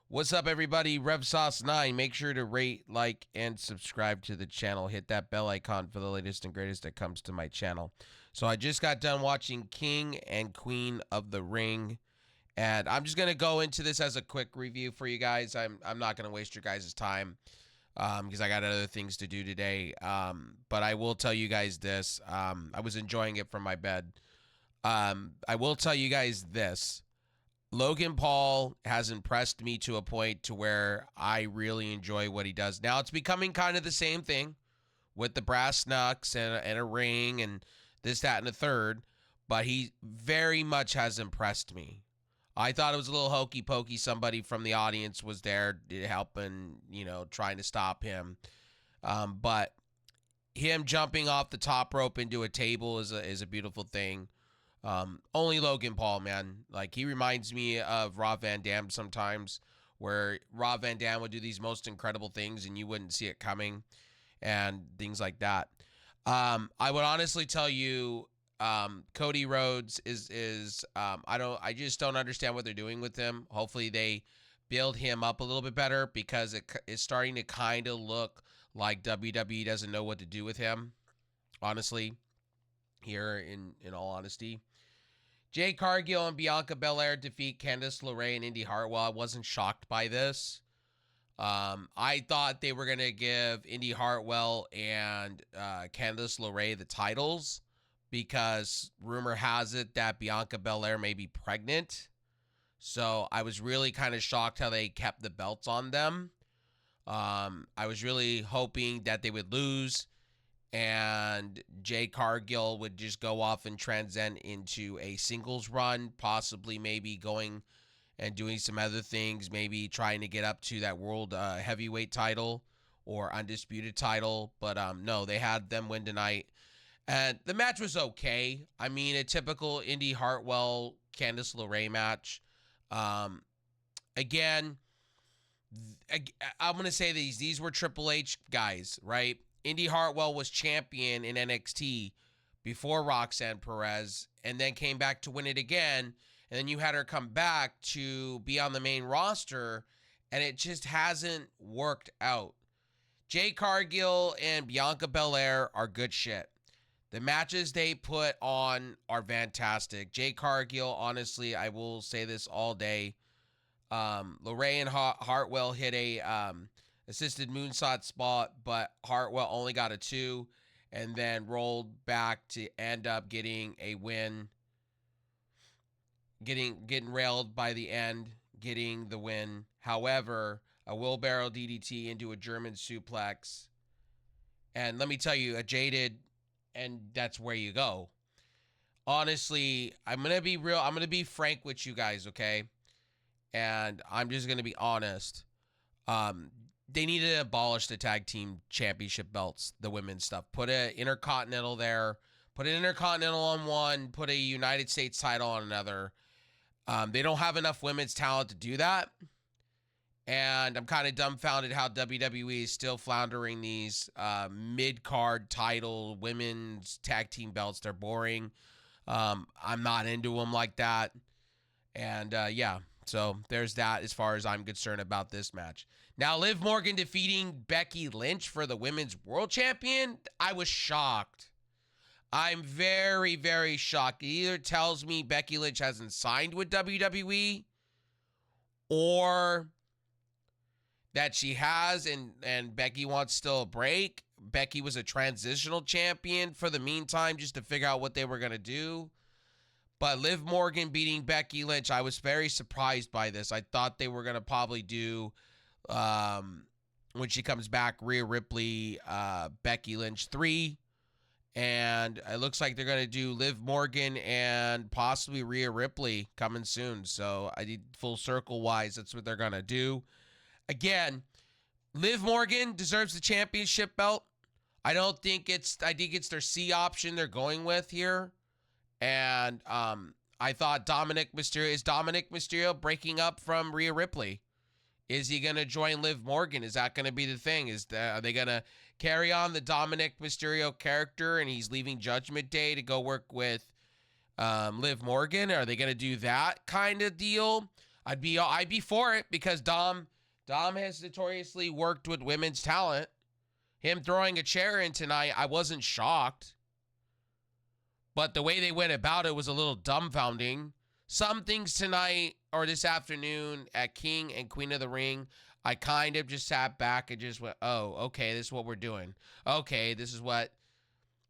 What's up, everybody? RevSauce9. Make sure to rate, like, and subscribe to the channel. Hit that bell icon for the latest and greatest that comes to my channel. So I just got done watching King and Queen of the Ring, and I'm just gonna go into this as a quick review for you guys. I'm not gonna waste your guys' time because I got other things to do today. But I will tell you guys this. I was enjoying it from my bed. I will tell you guys this. Logan Paul has impressed me to a point to where I really enjoy what he does. Now it's becoming kind of the same thing with the brass knucks and a ring and this, that, and the third, but he very much has impressed me. I thought it was a little hokey pokey. Somebody from the audience was there helping, trying to stop him. But him jumping off the top rope into a table is a beautiful thing. Only Logan Paul, man. Like, he reminds me of Rob Van Dam sometimes, where Rob Van Dam would do these most incredible things and you wouldn't see it coming and things like that. I would honestly tell you, Cody Rhodes I just don't understand what they're doing with him. Hopefully they build him up a little bit better, because it's starting to kind of look like WWE doesn't know what to do with him, honestly, here in all honesty. Jade Cargill and Bianca Belair defeat Candice LeRae and Indy Hartwell. I wasn't shocked by this. I thought they were going to give Indy Hartwell and Candice LeRae the titles, because rumor has it that Bianca Belair may be pregnant. So I was really kind of shocked how they kept the belts on them. I was really hoping that they would lose and Jade Cargill would just go off and transcend into a singles run, possibly maybe going and doing some other things, maybe trying to get up to that world heavyweight title or undisputed title. But no, they had them win tonight. And the match was okay. I mean, a typical Indy Hartwell, Candice LeRae match. Again, I'm going to say these were Triple H guys, right? Indy Hartwell was champion in NXT before Roxanne Perez, and then came back to win it again. And then you had her come back to be on the main roster, and it just hasn't worked out. Jade Cargill and Bianca Belair are good shit. The matches they put on are fantastic. Jade Cargill, honestly, I will say this all day. LeRae and Hartwell hit a assisted moonsault spot, but Hartwell only got a 2 and then rolled back to end up getting a win. Getting railed by the end, getting the win. However, a wheelbarrow DDT into a German suplex. And let me tell you, a jaded, and that's where you go. Honestly, I'm going to be real. I'm going to be frank with you guys, okay? And I'm just going to be honest. They need to abolish the tag team championship belts, the women's stuff. Put an intercontinental there. Put an intercontinental on one. Put a United States title on another. They don't have enough women's talent to do that. And I'm kind of dumbfounded how WWE is still floundering these mid-card title women's tag team belts. They're boring. I'm not into them like that. And yeah. So there's that as far as I'm concerned about this match. Now, Liv Morgan defeating Becky Lynch for the Women's World Champion. I was shocked. I'm very, very shocked. It either tells me Becky Lynch hasn't signed with WWE, or that she has and Becky wants still a break. Becky was a transitional champion for the meantime, just to figure out what they were going to do. But Liv Morgan beating Becky Lynch, I was very surprised by this. I thought they were going to probably do, when she comes back, Rhea Ripley, Becky Lynch 3. And it looks like they're going to do Liv Morgan and possibly Rhea Ripley coming soon. So I did full circle wise, that's what they're going to do. Again, Liv Morgan deserves the championship belt. I think it's their C option they're going with here. And I thought Dominic Mysterio breaking up from Rhea Ripley? Is he going to join Liv Morgan? Is that going to be the thing? Are they going to carry on the Dominic Mysterio character and he's leaving Judgment Day to go work with Liv Morgan? Are they going to do that kind of deal? I'd be for it because Dom has notoriously worked with women's talent. Him throwing a chair in tonight, I wasn't shocked. But the way they went about it was a little dumbfounding. Some things tonight or this afternoon at King and Queen of the Ring, I kind of just sat back and just went, "Oh, okay, this is what we're doing. Okay, this is what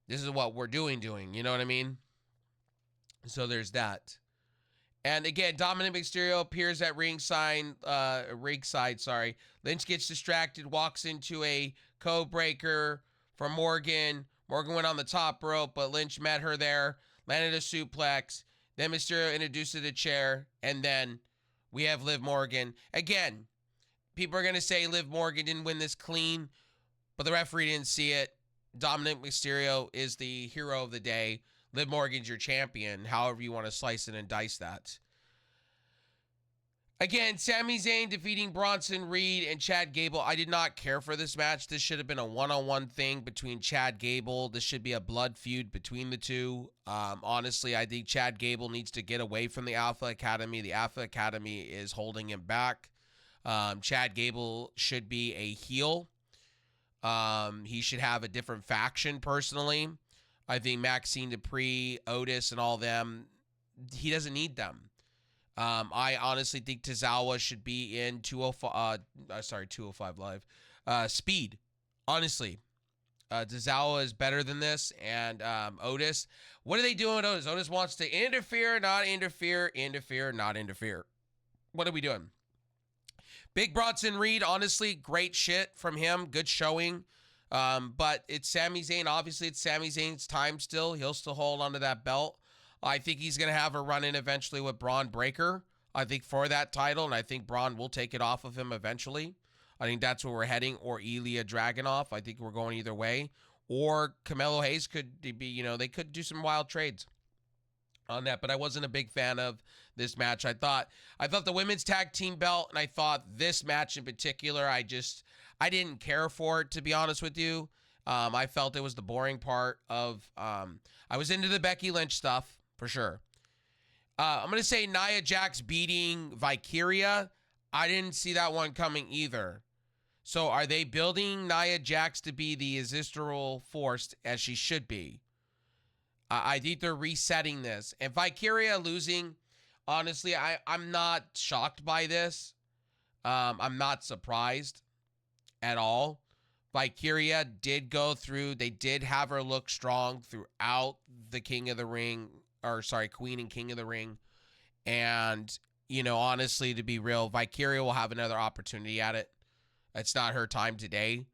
we're doing. You know what I mean?" So there's that. And again, Dominic Mysterio appears at ringside, sorry. Lynch gets distracted, walks into a code breaker for Morgan. Morgan went on the top rope, but Lynch met her there, landed a suplex. Then Mysterio introduces the chair, and then we have Liv Morgan. Again, people are going to say Liv Morgan didn't win this clean, but the referee didn't see it. Dominic Mysterio is the hero of the day. Liv Morgan's your champion, however you want to slice it and dice that. Again, Sami Zayn defeating Bronson Reed and Chad Gable. I did not care for this match. This should have been a one-on-one thing between Chad Gable. This should be a blood feud between the two. Honestly, I think Chad Gable needs to get away from the Alpha Academy. The Alpha Academy is holding him back. Chad Gable should be a heel. He should have a different faction, personally. I think Maxine Dupree, Otis, and all them, he doesn't need them. I honestly think Tozawa should be in 205 Live. Speed, honestly. Tozawa is better than this. And Otis, what are they doing with Otis? Otis wants to interfere, not interfere, not interfere. What are we doing? Big Bronson Reed, honestly, great shit from him. Good showing. But it's Sami Zayn. Obviously, it's Sami Zayn's time still. He'll still hold onto that belt. I think he's going to have a run-in eventually with Braun Breaker, I think, for that title, and I think Braun will take it off of him eventually. I think that's where we're heading, or Ilya Dragunov. I think we're going either way. Or Carmelo Hayes could be, they could do some wild trades on that, but I wasn't a big fan of this match. I thought the women's tag team belt, and I thought this match in particular, I didn't care for it, to be honest with you. I felt it was the boring part of, I was into the Becky Lynch stuff, for sure. I'm going to say Nia Jax beating Valkyria. I didn't see that one coming either. So are they building Nia Jax to be the irresistible force as she should be? I think they're resetting this. And Valkyria losing, honestly, I'm not shocked by this. I'm not surprised at all. Valkyria did go through, they did have her look strong throughout the Queen and King of the Ring. And, honestly, to be real, Valkyria will have another opportunity at it. It's not her time today.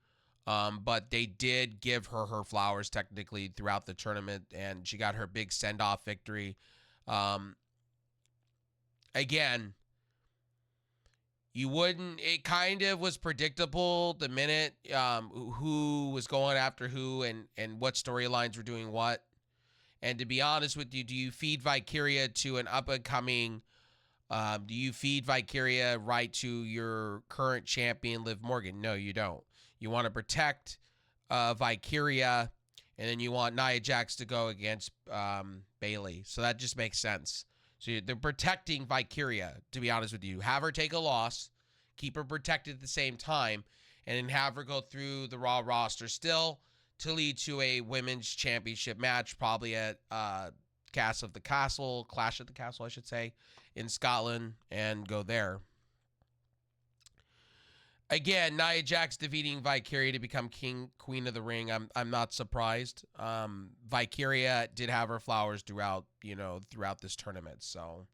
But they did give her flowers technically throughout the tournament, and she got her big send-off victory. Again, it kind of was predictable the minute who was going after who and what storylines were doing what. And to be honest with you, do you feed Valkyria to an up-and-coming, do you feed Valkyria right to your current champion, Liv Morgan? No, you don't. You want to protect Valkyria, and then you want Nia Jax to go against Bayley. So that just makes sense. So they're protecting Valkyria, to be honest with you. Have her take a loss, keep her protected at the same time, and then have her go through the Raw roster still to lead to a women's championship match, probably at Clash of the Castle, I should say, in Scotland, and go there. Again, Nia Jax defeating Valkyria to become Queen of the Ring. I'm not surprised. Valkyria did have her flowers throughout this tournament. So,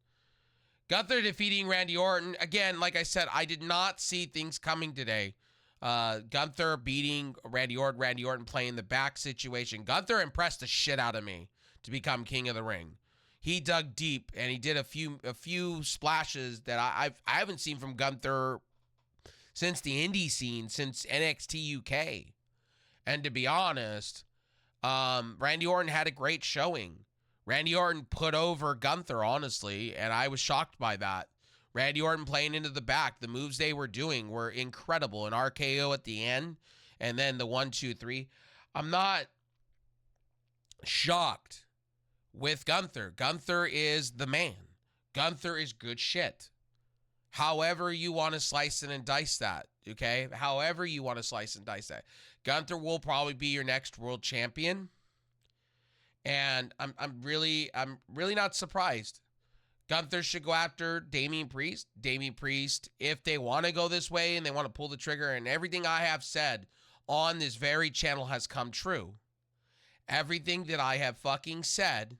Gunther defeating Randy Orton. Again, like I said, I did not see things coming today. Gunther beating Randy Orton playing the back situation. Gunther impressed the shit out of me to become King of the Ring. He dug deep and he did a few splashes that I haven't seen from Gunther since the indie scene, since NXT UK. And to be honest, Randy Orton had a great showing. Randy Orton put over Gunther, honestly, and I was shocked by that. Randy Orton playing into the back. The moves they were doing were incredible. An RKO at the end, and then the 1, 2, 3. I'm not shocked with Gunther. Gunther is the man. Gunther is good shit. However you want to slice it and dice that, okay? However you want to slice and dice that. Gunther will probably be your next world champion. And I'm really not surprised. Gunther should go after Damian Priest. Damian Priest, if they want to go this way and they want to pull the trigger, and everything I have said on this very channel has come true. Everything that I have fucking said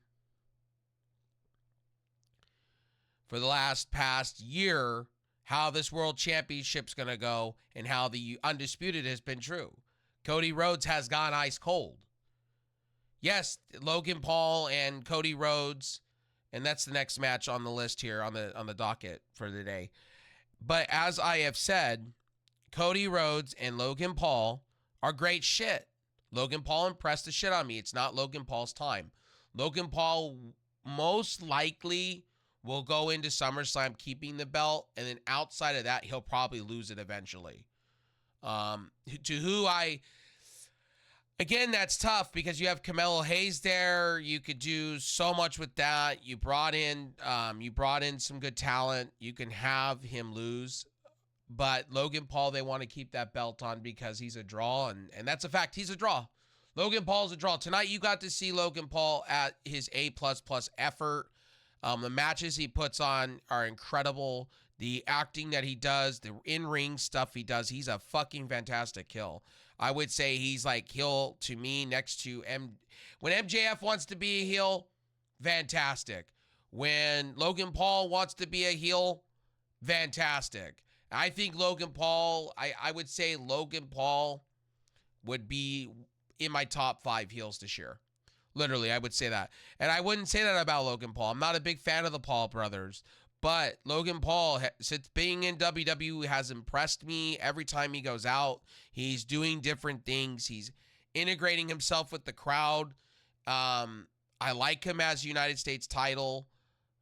for the past year, how this world championship's going to go and how the undisputed has been true. Cody Rhodes has gone ice cold. Yes, Logan Paul and Cody Rhodes, and that's the next match on the list here on the docket for the day. But as I have said, Cody Rhodes and Logan Paul are great shit. Logan Paul impressed the shit on me. It's not Logan Paul's time. Logan Paul most likely will go into SummerSlam keeping the belt, and then outside of that, he'll probably lose it eventually. Again, that's tough because you have Carmelo Hayes there. You could do so much with that. You brought in some good talent. You can have him lose. But Logan Paul, they want to keep that belt on because he's a draw, and that's a fact. He's a draw. Logan Paul's a draw. Tonight, you got to see Logan Paul at his A++ effort. The matches he puts on are incredible. The acting that he does, the in-ring stuff he does, he's a fucking fantastic heel. I would say he's like heel to me next to when MJF wants to be a heel, fantastic. When Logan Paul wants to be a heel, fantastic. I think Logan Paul, I would say Logan Paul would be in my top 5 heels this year. Literally, I would say that. And I wouldn't say that about Logan Paul. I'm not a big fan of the Paul brothers. But Logan Paul, since being in WWE, has impressed me every time he goes out. He's doing different things. He's integrating himself with the crowd. I like him as United States title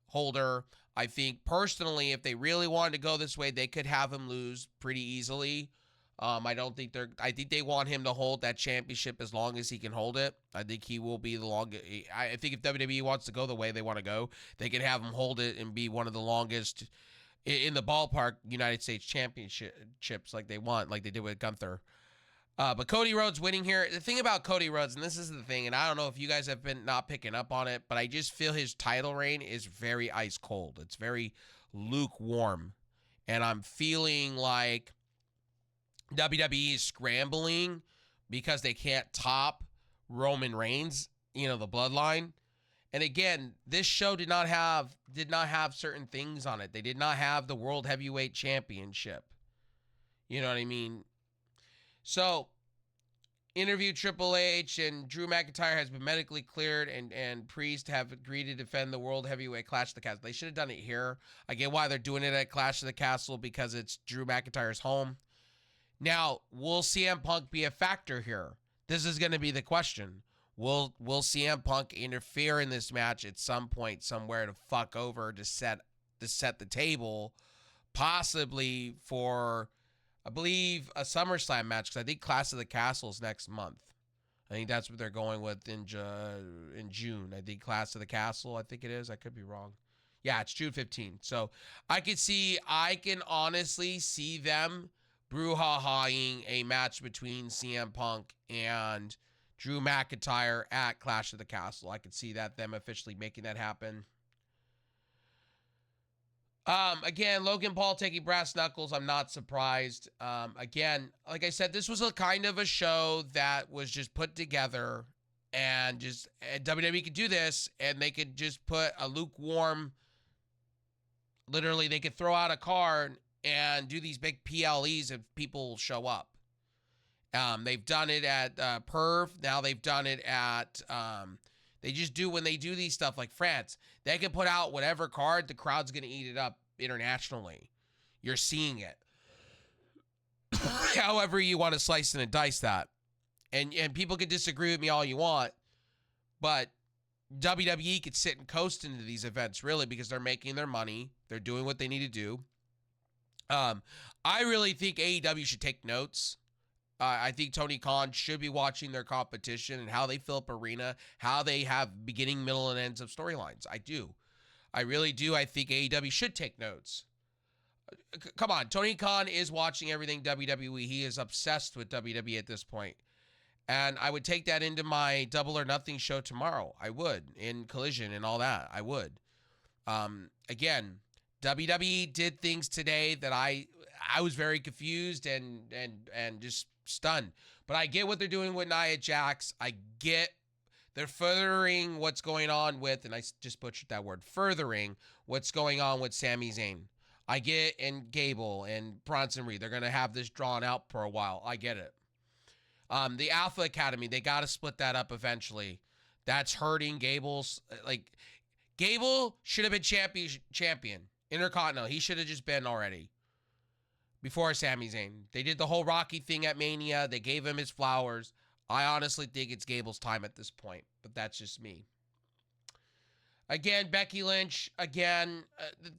holder. I think personally, if they really wanted to go this way, they could have him lose pretty easily. I think they want him to hold that championship as long as he can hold it. I think he will be the longest. I think if WWE wants to go the way they want to go, they can have him hold it and be one of the longest in the ballpark United States championships like they want, like they did with Gunther. But Cody Rhodes winning here. The thing about Cody Rhodes, and this is the thing, and I don't know if you guys have been not picking up on it, but I just feel his title reign is very ice cold. It's very lukewarm. And I'm feeling like WWE is scrambling because they can't top Roman Reigns, the bloodline. And again, this show did not have certain things on it. They did not have the World Heavyweight Championship. You know what I mean? So, interview Triple H and Drew McIntyre has been medically cleared, and Priest have agreed to defend the World Heavyweight Clash of the Castle. They should have done it here. I get why they're doing it at Clash of the Castle because it's Drew McIntyre's home. Now, will CM Punk be a factor here? This is going to be the question. Will CM Punk interfere in this match at some point, somewhere to fuck over to set the table, possibly for, I believe, a SummerSlam match? Because I think Clash of the Castle is next month. I think that's what they're going with in June. I think Clash of the Castle, I think it is. I could be wrong. Yeah, it's June 15th. So I can honestly see them brouhahaing a match between CM Punk and Drew McIntyre at Clash of the Castle. I could see them officially making that happen. Again, Logan Paul taking brass knuckles. I'm not surprised. Again, like I said, this was a kind of a show that was just put together, and WWE could do this, and they could just put a lukewarm, literally they could throw out a card and do these big PLEs if people show up. They've done it at Perv. Now they've done it at, they just do, when they do these stuff like France, they can put out whatever card, the crowd's going to eat it up internationally. You're seeing it. However you want to slice and dice that. And people can disagree with me all you want, but WWE could sit and coast into these events, really, because they're making their money. They're doing what they need to do. I really think AEW should take notes. I think Tony Khan should be watching their competition and how they fill up arena, how they have beginning, middle, and ends of storylines. I do. I really do. I think AEW should take notes. Come on, Tony Khan is watching everything WWE. He is obsessed with WWE at this point. And I would take that into my Double or Nothing show tomorrow. I would, in Collision and all that. I would. Again, WWE did things today that I was very confused and just stunned. But I get what they're doing with Nia Jax. I get they're furthering what's going on with, and I just butchered that word, furthering what's going on with Sami Zayn. I get, and Gable and Bronson Reed. They're going to have this drawn out for a while. I get it. The Alpha Academy, they got to split that up eventually. That's hurting Gable's, like, Gable should have been champion. Intercontinental. He should have just been already. Before Sami Zayn. They did the whole Rocky thing at Mania. They gave him his flowers. I honestly think it's Gable's time at this point. But that's just me. Again, Becky Lynch. Again,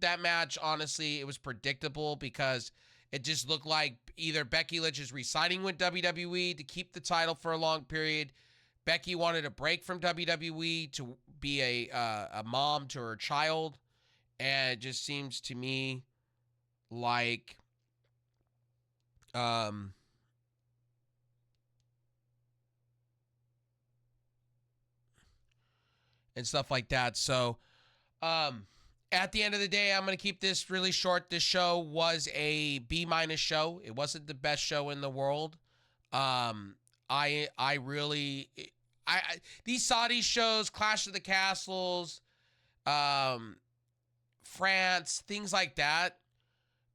that match, honestly, it was predictable because it just looked like either Becky Lynch is re-signing with WWE to keep the title for a long period. Becky wanted a break from WWE to be a mom to her child. And it just seems to me like and stuff like that. So at the end of the day, I'm going to keep this really short. This show was a B- show. It wasn't the best show in the world. I really these Saudi shows, Clash of the Castles, France, things like that,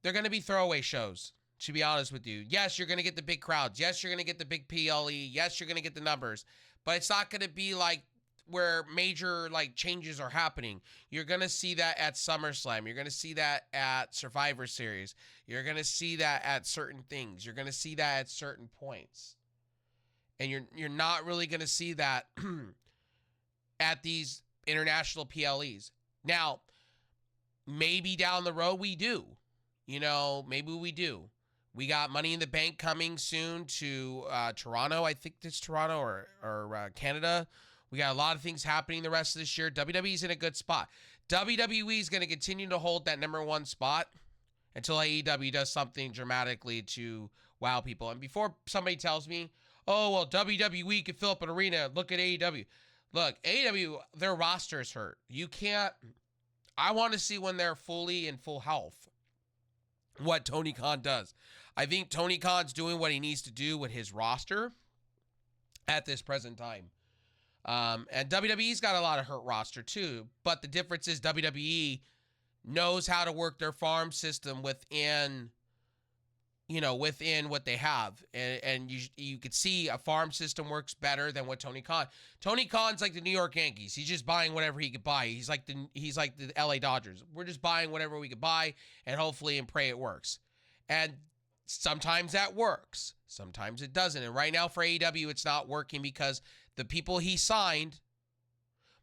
they're going to be throwaway shows, to be honest with you. Yes, you're going to get the big crowds. Yes, you're going to get the big PLE. Yes, you're going to get the numbers. But it's not going to be like where major like changes are happening. You're going to see that at SummerSlam. You're going to see that at Survivor Series. You're going to see that at certain things. You're going to see that at certain points. And you're not really going to see that at these international PLEs. Now, maybe down the road we do. You know, maybe we do. We got Money in the Bank coming soon to Toronto. I think it's Toronto or Canada. We got a lot of things happening the rest of this year. WWE's in a good spot. WWE is going to continue to hold that #1 spot until AEW does something dramatically to wow people. And before somebody tells me, oh, well, WWE can fill up an arena, look at AEW. Look, AEW, their roster is hurt. You can't. I want to see when they're fully in full health what Tony Khan does. I think Tony Khan's doing what he needs to do with his roster at this present time. And WWE's got a lot of hurt roster too, but the difference is WWE knows how to work their farm system within what they have. And you could see a farm system works better than what Tony Khan. Tony Khan's like the New York Yankees. He's just buying whatever he could buy. He's like the LA Dodgers. We're just buying whatever we could buy and hopefully and pray it works. And sometimes that works. Sometimes it doesn't. And right now for AEW, it's not working because the people he signed,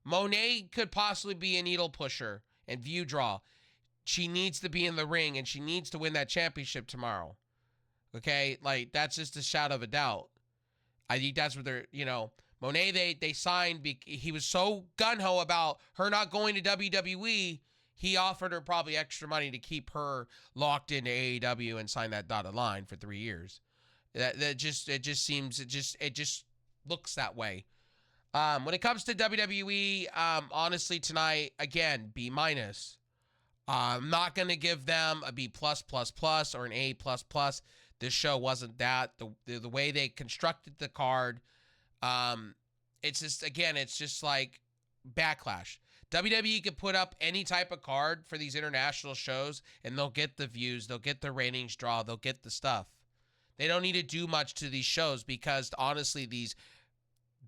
Monet could possibly be a needle pusher and view draw. She needs to be in the ring and she needs to win that championship tomorrow. Okay, like that's just a shadow of a doubt. I think that's what they're, Monet, they signed. He was so gung-ho about her not going to WWE, he offered her probably extra money to keep her locked into AEW and sign that dotted line for 3 years. It just looks that way. When it comes to WWE, honestly tonight, again, B-. I'm not going to give them a B+++ or an A++. This show wasn't that. The way they constructed the card, it's just like backlash. WWE could put up any type of card for these international shows, and they'll get the views, they'll get the ratings draw, they'll get the stuff. They don't need to do much to these shows because, honestly, these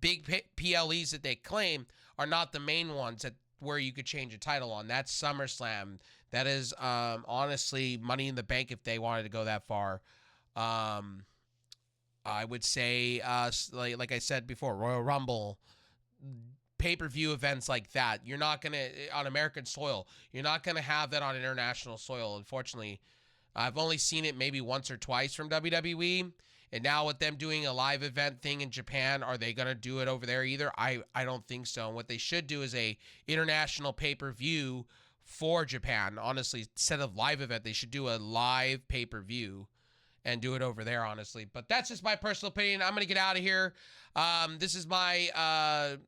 big PLEs that they claim are not the main ones where you could change a title on. That's SummerSlam. That is, honestly, Money in the Bank if they wanted to go that far. I would say, like I said before, Royal Rumble, pay-per-view events like that. You're not going to, on American soil, you're not going to have that on international soil, unfortunately. I've only seen it maybe once or twice from WWE. And now with them doing a live event thing in Japan, are they going to do it over there either? I don't think so. And what they should do is a international pay-per-view for Japan. Honestly, instead of live event, they should do a live pay-per-view and do it over there, honestly. But that's just my personal opinion. I'm going to get out of here. This is my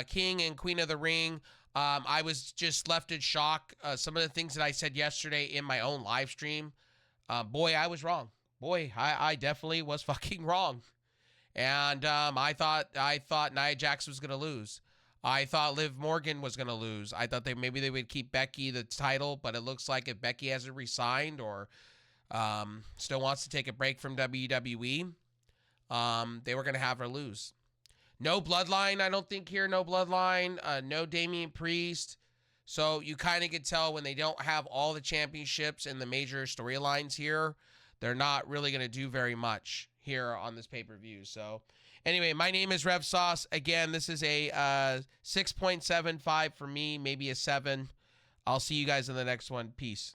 King and Queen of the Ring. I was just left in shock. Some of the things that I said yesterday in my own live stream. Boy, I was wrong. Boy, I definitely was fucking wrong. And I thought Nia Jax was gonna lose. I thought Liv Morgan was gonna lose. I thought maybe they would keep Becky the title, but it looks like if Becky hasn't resigned or still wants to take a break from WWE, they were gonna have her lose. No bloodline, I don't think here. No bloodline. No Damian Priest. So you kind of can tell when they don't have all the championships and the major storylines here, they're not really going to do very much here on this pay-per-view. So anyway, my name is Rev Sauce. Again, this is a 6.75 for me, maybe a 7. I'll see you guys in the next one. Peace.